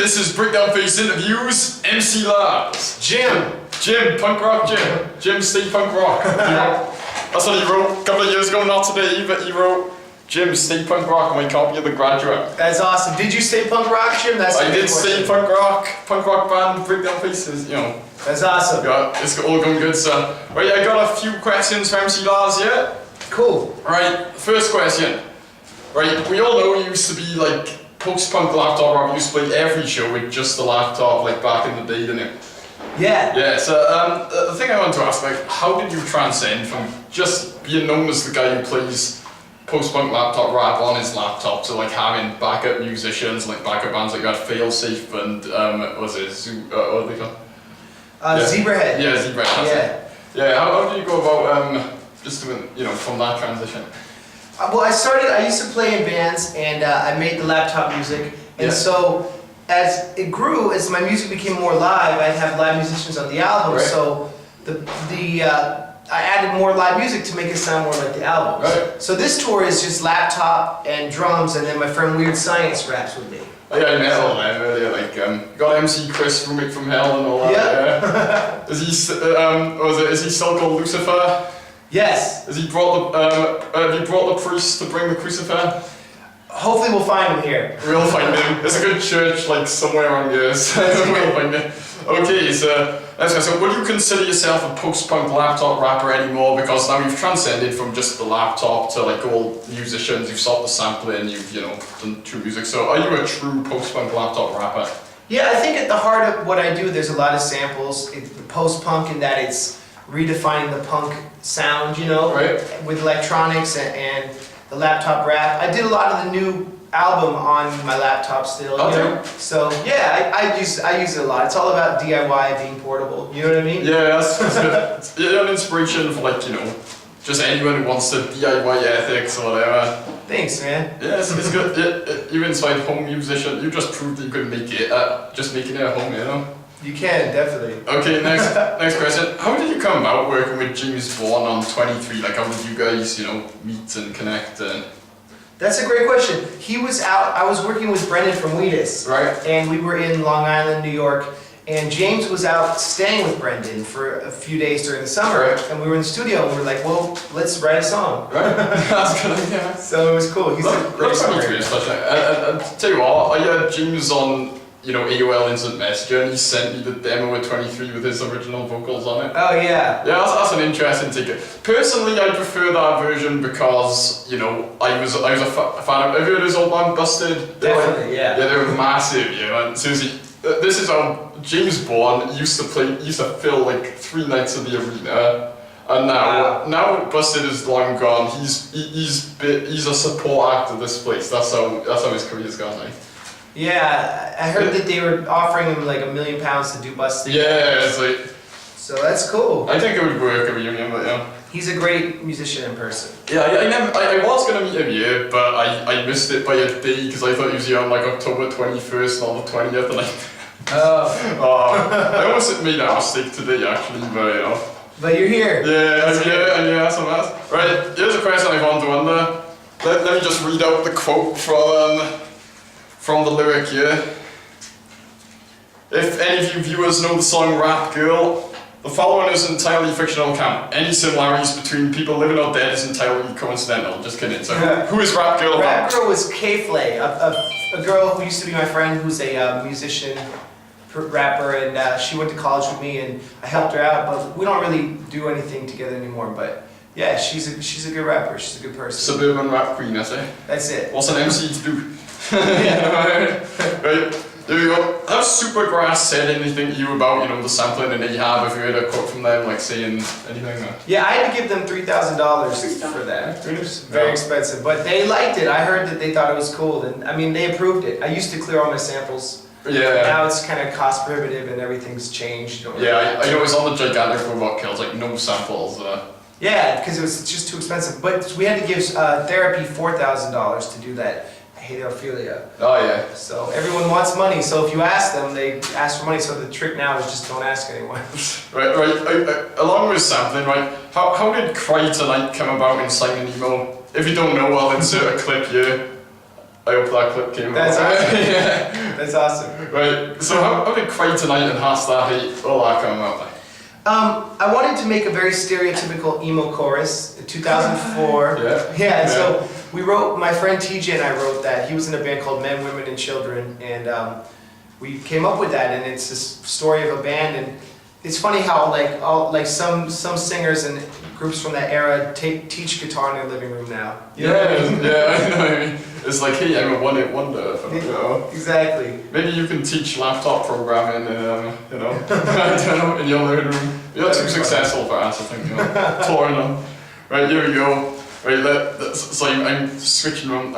this is Breakdown Face Interviews, MC Lars. Jim, punk rock Jim. Jim, stay punk rock. That's what he wrote a couple of years ago, not today, but he wrote Jim, stay punk rock, my copy of The Graduate. that's awesome. Did you say punk rock, Jim? I did stay punk rock band, Breakdown Faces, you know. That's awesome. Yeah, it's all going good, so. Right, I got a few questions for MC Lars, yeah? Cool. Right, first question. Right, we all know you used to be like post-punk laptop rock, you used to play every show with just the laptop, like back in the day, didn't you? Yeah. Yeah, so the thing I want to ask, like, how did you transcend from just being known as the guy who plays post-punk laptop rap on his laptop to like having backup musicians, like backup bands like you had Failsafe and was it what are they called? Zebrahead. Yeah, Zebrahead. Yeah. Yeah, how did you go about just doing, you know, from that transition? Well, I used to play in bands and I made the laptop music. And so as it grew, as my music became more live, I'd have live musicians on the album. Right. So I added more live music to make it sound more like the albums. Right. So this tour is just laptop and drums, and then my friend Weird Science raps with me. Oh, yeah, I met all that earlier, like, got MC Chris from From Hell and all that. Yeah. Is he still called Lucifer? Yes. Has he brought have you brought the priest to bring the crucifer? Hopefully we'll find him here. We'll find him. There's a good church like somewhere around here, so we'll find him. Okay, so would you consider yourself a post-punk laptop rapper anymore? Because now you've transcended from just the laptop to like all musicians, you've stopped the sampling, you've, you know, done true music. So are you a true post-punk laptop rapper? Yeah, I think at the heart of what I do, there's a lot of samples. It's post-punk in that it's redefining the punk sound, you know, right, with electronics and the laptop rap. I did a lot of the new album on my laptop still, you know? So yeah, I use it a lot. It's all about DIY, being portable, you know what I mean? Yeah, that's an inspiration for, like, you know, just anyone who wants to DIY ethics or whatever. Thanks, man. Yeah, it's good. You inside home musician, you just proved that you could make it, just making it at home, you know? You can, definitely. Okay, next question. How did you come about working with James Bourne on 23? Like, how did you guys, you know, meet and connect? That's a great question. He was out, I was working with Brendan from Wheatus. Right. And we were in Long Island, New York, and James was out staying with Brendan for a few days during the summer. Right. And we were in the studio and we were like, well, let's write a song. Right. That's good, yeah. So it was cool. He's a great songwriter. And tell you what, I had James on, you know, AOL Instant Messenger, and he sent me the demo with 23 with his original vocals on it. Oh yeah. Yeah, that's an interesting take. Personally, I prefer that version because, you know, I was a fan of. Have you heard his old band Busted? Definitely, yeah. Yeah, they were massive. Yeah, and seriously, this is how James Bourne used to fill like 3 nights of the arena. And now Busted is long gone. He's a support act of this place. That's how his career's gone. Like. Yeah, I heard that they were offering him like £1 million to do Busted. Yeah, it's like. So that's cool. I think it would work a reunion, but yeah. He's a great musician in person. Yeah, I was gonna meet him here, but I missed it by a day because I thought he was here on like October 21st, not the 20th, and I almost made that mistake today actually, but you know. But you're here. Yeah, so that's right. Here's a question I want to wonder. Let me just read out the quote from the lyric here. If any of you viewers know the song Rap Girl, the following is an entirely fictional account. Any similarities between people living or dead is entirely coincidental. Just kidding. So who is Rap Girl about? Rap Girl was K-Flay, a girl who used to be my friend who's a musician, rapper, and she went to college with me and I helped her out, but we don't really do anything together anymore. But yeah, she's a good rapper, she's a good person. Suburban rap queen, I say. That's it. What's an MC to do? Right, there we go. Have Supergrass said anything to you about, you know, the sampling and Ahab? Have you heard a quote from them, like saying anything? Yeah, I had to give them $3,000 for that. It was very expensive, but they liked it. I heard that they thought it was cool, and I mean, they approved it. I used to clear all my samples. Yeah. Now it's kind of cost prohibitive and everything's changed. Yeah, I know it's on the gigantic robot kills, like no samples. Yeah, because it was just too expensive. But we had to give therapy $4,000 to do that. Hateophilia. Oh yeah. So everyone wants money, so if you ask them, they ask for money, so the trick now is just don't ask anyone. Right. Along with sampling, right, how did Cry Tonight come about in Simon Emo? If you don't know, I'll insert a clip here. I hope that clip came That's out. awesome. Yeah. That's awesome. Right, so how did Cry Tonight and Has That Hate all that come out? I wanted to make a very stereotypical emo chorus in 2004. Yeah. So we wrote, my friend TJ and I wrote that. He was in a band called Men, Women, and Children, and we came up with that, and it's this story of a band, and it's funny how like some singers and groups from that era teach guitar in their living room now. You know what I mean? Yeah, I know what I mean. It's like, hey, I'm a one-hit wonder. You know. Exactly. Maybe you can teach laptop programming, you know, I don't know, in your living room. You're too successful for us, I think, you know, touring them. Right, here we go. Right, so I'm switching around.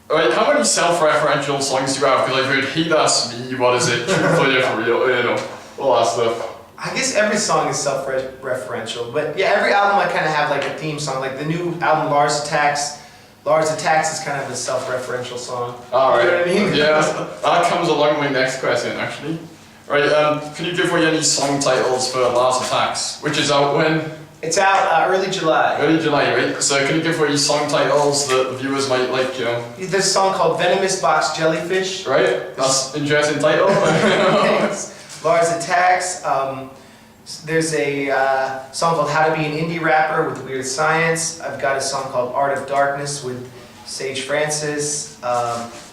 Right, how many self-referential songs do you have? Because I've heard Hey That's Me, What Is It, True Player For Real, you know, all that stuff. I guess every song is self-referential, but yeah, every album I kind of have like a theme song. Like the new album Lars Attacks. Lars Attacks is kind of a self-referential song. Alright, you know what I mean? Yeah, that comes along with my next question actually. Right, can you give away any song titles for Lars Attacks? Which is out when? It's out early July. Early July, right? So can you give away song titles that the viewers might like, you know? There's a song called Venomous Box Jellyfish. Right, that's an interesting title. Lars Attacks. There's a song called How to Be an Indie Rapper with Weird Science. I've got a song called Art of Darkness with Sage Francis.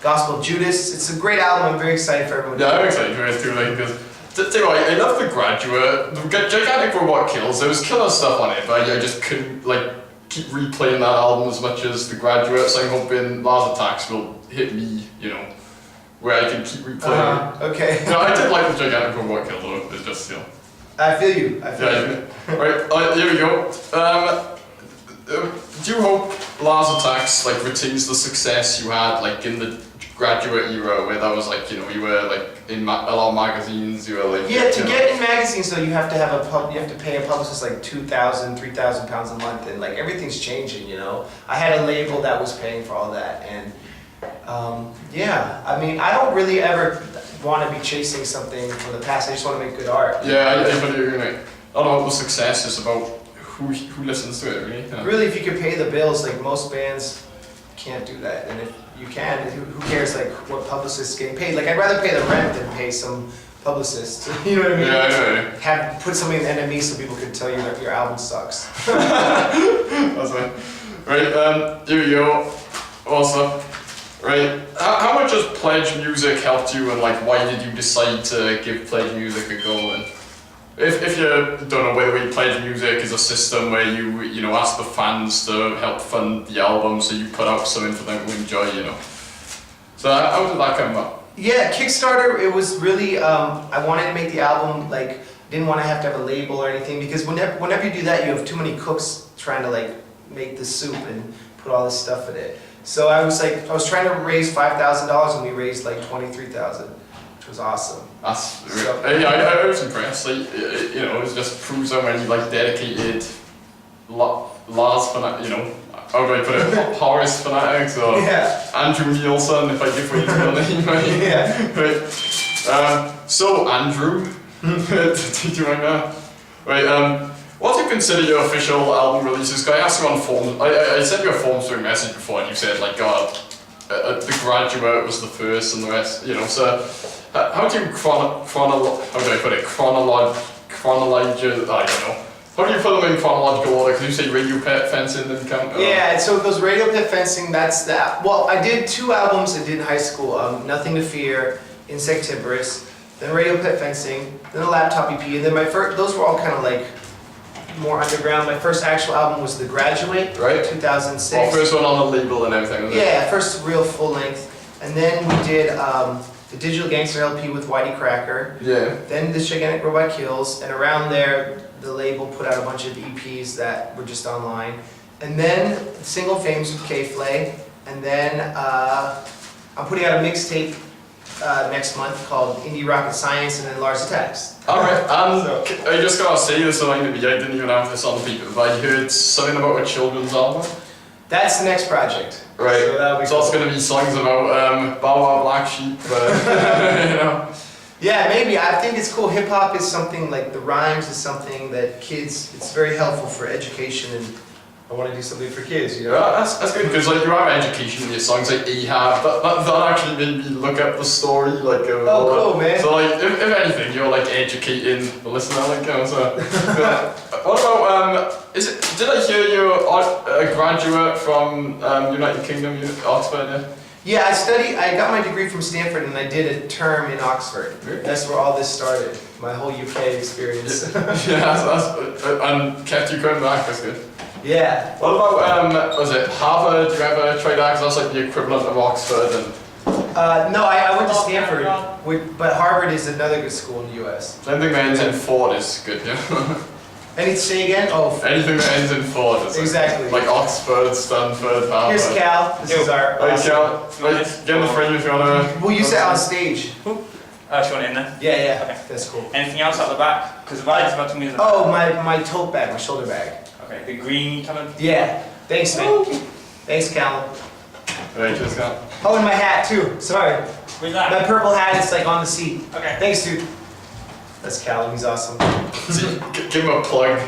Gospel Judas. It's a great album. I'm very excited for everyone. Yeah, I'm excited for it too, like, because tell you what, I love The Graduate. The Gigantic Robot Kills. There was killer stuff on it, but I just couldn't like keep replaying that album as much as The Graduate. So I'm hoping Lars Attacks will hit me, you know, where I can keep replaying. Okay. No, I did like The Gigantic Robot Kills though. It's just, you know. I feel you. I feel you. Right, here we go. Do you hope Lars Attacks like retains the success you had like in the Graduate era, where that was like, you know, you were like in a lot of magazines, you were like... Yeah, to get in magazines though, you have to have you have to pay a publicist like £2,000, £3,000 a month, and like everything's changing, you know. I had a label that was paying for all that, and yeah, I mean, I don't really ever want to be chasing something from the past. I just want to make good art. Yeah, I think you're gonna... I don't know what the success is about who listens to it, really. Yeah. Really, if you could pay the bills, like most bands can't do that, and if you can, who cares like what publicist is getting paid? Like I'd rather pay the rent than pay some publicist. You know what I mean? Yeah. Put something in the NME so people can tell you that your album sucks. That's right. Right, here we go. Also, right, how much has Pledge Music helped you, and like why did you decide to give Pledge Music a go? And if you don't know whether Pledge Music is a system where you know ask the fans to help fund the album, so you put out something for them to enjoy, you know. So how did that come about? Yeah, Kickstarter. It was really I wanted to make the album like didn't want to have a label or anything, because whenever you do that, you have too many cooks trying to like make the soup and put all this stuff in it. So I was trying to raise $5,000, and we raised like $23,000. Which was awesome. That's yeah, I was impressed. Like, you know, it just proves how many like dedicated Lars fanatic, you know, how do I put it, Horace fanatics, or Andrew Nielsen, if I give away his real name, right? Yeah. Right. So Andrew, did you mind that? Right. What do you consider your official album releases? I asked you on forms. I sent you a forms through message before, and you said like, God, The Graduate was the first, and the rest, you know. So. How do you chronological, I don't know. How do you put them in chronological order? Because you say Radio Pet Fencing didn't count? Yeah, so it goes Radio Pet Fencing, that's that. Well, I did 2 albums I did in high school, Nothing to Fear, Insectivorous, then Radio Pet Fencing, then the Laptop EP, and then my first, those were all kind of like more underground. My first actual album was The Graduate, right? 2006. Well, first one on the label and everything, was it? Yeah, first real full length. And then we did the Digital Gangster LP with Whitey Cracker. Yeah. Then This Gigantic Robot Kills, and around there, the label put out a bunch of EPs that were just online. And then Single Fames with K-Flay, and then I'm putting out a mixtape next month called Indie Rocket Science, and then Lars Attacks. Alright, I just gotta say this, I didn't even have this on the people, but I heard something about a children's album. That's the next project. Right, so it's going to be songs about Bow Wow Black Sheep, you know. Yeah, maybe. I think it's cool. Hip hop is something like the rhymes is something that kids, it's very helpful for education and I want to do something for kids, you know? Yeah, that's good because like you have education in your songs like Ehab. That actually made me look up the story like. Oh, cool, man. So like if anything, you're like educating the listener like so. Yeah. What about did I hear you're a graduate from United Kingdom, Oxford? Yeah. Yeah, I got my degree from Stanford and I did a term in Oxford. That's where all this started, my whole UK experience. And kept you coming back, that's good. Yeah. What about, was it Harvard? Do you ever try that? Because that's like the equivalent of Oxford. And No, I went to Stanford, but Harvard is another good school in the US. anything that ends in Ford is good, yeah? Anything, say again? Oh, Anything that ends in Ford is exactly. like Oxford, Stanford, Harvard. Here's Cal. This is our. Hey Cal, like, get in the frame if you wanna. We'll use that on stage. She want it in there? Yeah, Okay. that's cool. Anything else at the back? Because the bag is about to move. Oh, my tote bag, my shoulder bag. Okay, the green colored. Yeah. Thanks, man. Thanks, Cal. Right, just Cal. Oh, and my hat too. Sorry. Where's that? My purple hat is like on the seat. Okay. Thanks, dude. That's Cal. He's awesome. See, give him a plug.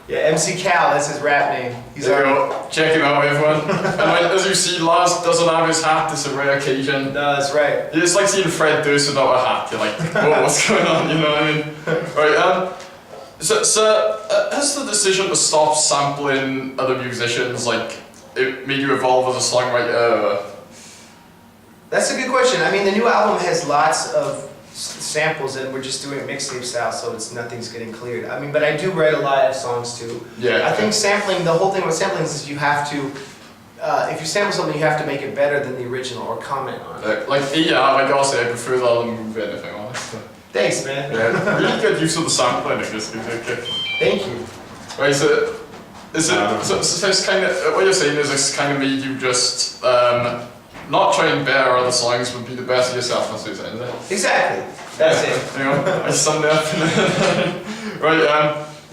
Yeah, MC Cal. That's his rap name. He's There you our. go. Check him out, everyone. And like, as you see, Lars doesn't have his hat. It's a rare occasion. No, that's right. It's like seeing Fred Durst without a hat. You're like, whoa, what's going on? You know what I mean? Right. So has the decision to stop sampling other musicians like it made you evolve as a songwriter? That's a good question. I mean, the new album has lots of samples, and we're just doing it mixtape style, so nothing's getting cleared. I mean, but I do write a lot of songs too. Yeah. I think sampling. The whole thing with sampling is you have to. If you sample something, you have to make it better than the original or comment on it. I gotta say, I prefer the other move in, if I'm honest. Thanks, man. Yeah, really good use of the sampling, I guess. Thank you. Right, so it's kind of, what you're saying is it's kind of made you just not try and better other songs, but be the best of yourself, that's what you're saying, is it? Exactly. That's it. You know, I summed it up. Right,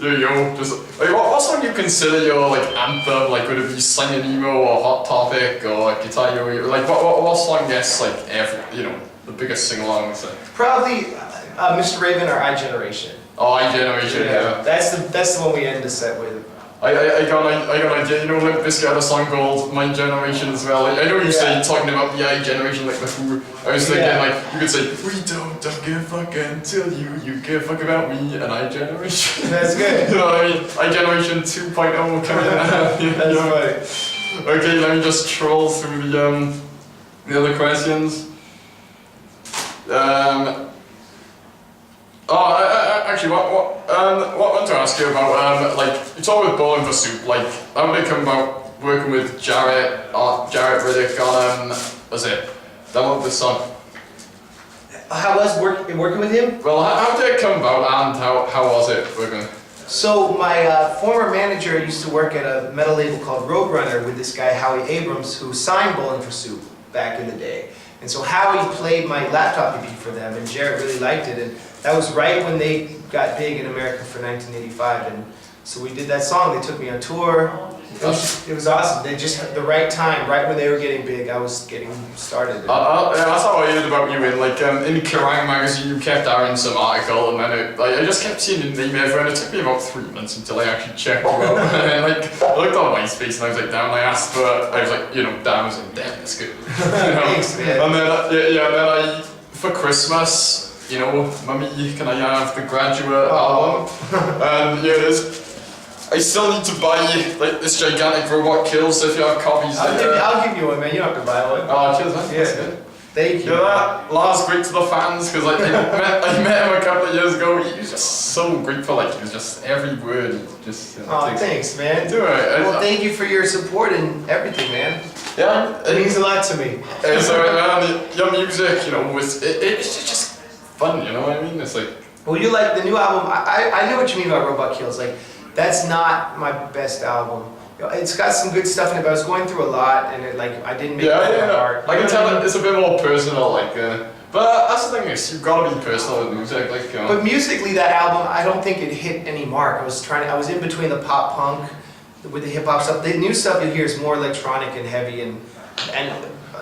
there you go. Just, like, what song do you consider your like anthem? Like, would it be Slinging Emo or Hot Topic or Guitar Hero? Like, what song gets like the biggest sing along? Probably Mr. Raven or I Generation. Oh, I Generation. Yeah. That's the one we end the set with. I got an idea. You know, like this got a song called My Generation as well. Like, I know you say talking about the I Generation like the Who. I was thinking like you could say we don't give a fuck until you give a fuck about me and I Generation. That's good. You know what I mean? I Generation 2.0 coming in. That's funny. Okay, let me just troll through the other questions. Actually, what I want to ask you about, like, you talk with Bowling for Soup, like, how did it come about working with Jarrett Riddick on, was it, download this song? How was working with him? Well, how did it come about and how was it working? So my former manager used to work at a metal label called Roadrunner with this guy, Howie Abrams, who signed Bowling for Soup back in the day. And so Howie played my laptop EP for them, and Jarrett really liked it. And that was right when they got big in America for 1985. And so we did that song. They took me on tour. It was awesome. They just had the right time, right when they were getting big. I was getting started. That's how I heard about you in in Kerrang magazine. You kept airing some article, and then I just kept seeing your name everywhere. And it took me about 3 months until I actually checked you out. And I looked on MySpace, and I was like, damn. And I asked for, I was like, damn. I was like, damn, that's good. Thanks, man. And then and then I for Christmas, Mummy, can I have the Graduate album? And yeah, it is. I still need to buy this gigantic robot kill, so if you have copies I'll give you one, man. You don't have to buy one. Oh, cheers, man. Yeah. That's good. Thank you. Lars, great to the fans, because I met him a couple of years ago. He was just so grateful, he was just every word. Thanks, man. Do it. Well, thank you for your support and everything, man. Yeah. It means a lot to me. Your music, it's just fun, you know what I mean? It's like... Well, you like the new album. I know what you mean about Robot Kills. Like, that's not my best album. It's got some good stuff in it, but I was going through a lot, and I didn't make it hard. I can tell it's a bit more personal, but that's the thing is, you've got to be personal with music, But musically, that album, I don't think it hit any mark. I was in between the pop punk with the hip hop stuff. The new stuff you hear is more electronic and heavy and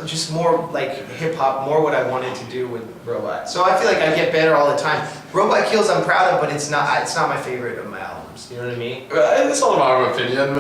just more like hip hop, more what I wanted to do with Robot. So I feel like I get better all the time. Robot Kills I'm proud of, but it's not my favorite of my albums. You know what I mean? It's all about our opinion.